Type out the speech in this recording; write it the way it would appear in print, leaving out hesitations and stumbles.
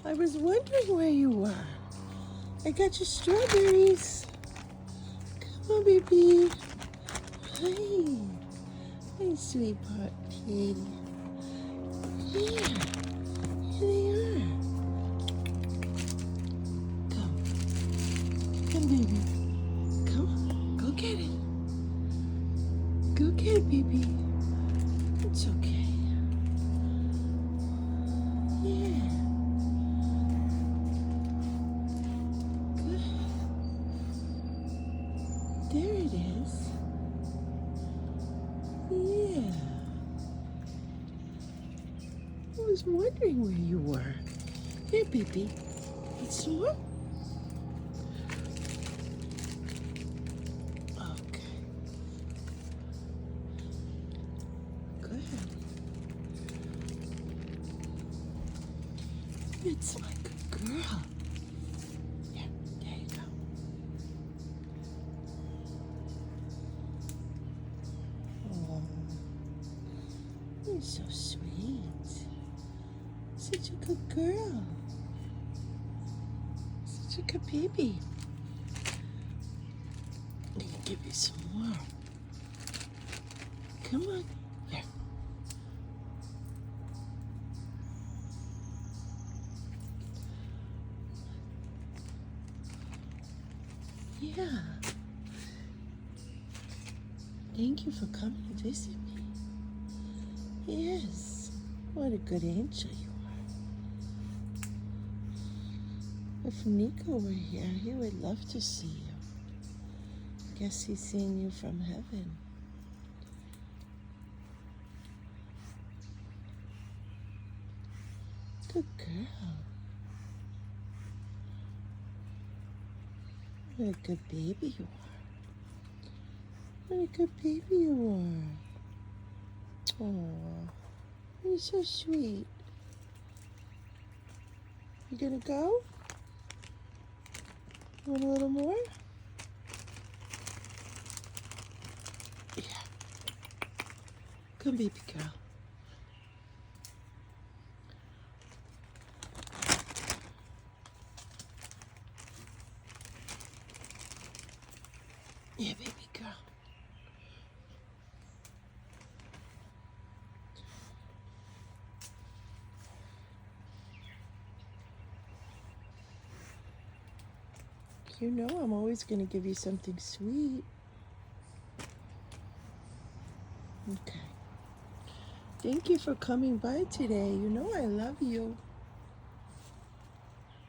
I was wondering where you were. I got your strawberries. Come on, baby. Hi. Hi, sweetheart. Kitty. Yeah. Here they are. Come. Come, baby. Come on. Go get it. Go get it, baby. It's okay. Yeah. Good. There it is. Yeah. I was wondering where you were. Here, baby. Eat some more? Okay. Good. It's my good girl. Yeah, there you go. Oh, you're so sweet. Such a good girl. Such a good baby. Let me give you some more. Come on. Here. Yeah. Thank you for coming to visit me. Yes. What a good angel you are. If Niko were here, he would love to see you. Guess he's seeing you from heaven. Good girl. What a good baby you are. What a good baby you are. Oh, you're so sweet. You gonna go? Want a little more? Yeah. Come, baby girl. Yeah, baby girl. You know I'm always going to give you something sweet. Okay. Thank you for coming by today. You know I love you.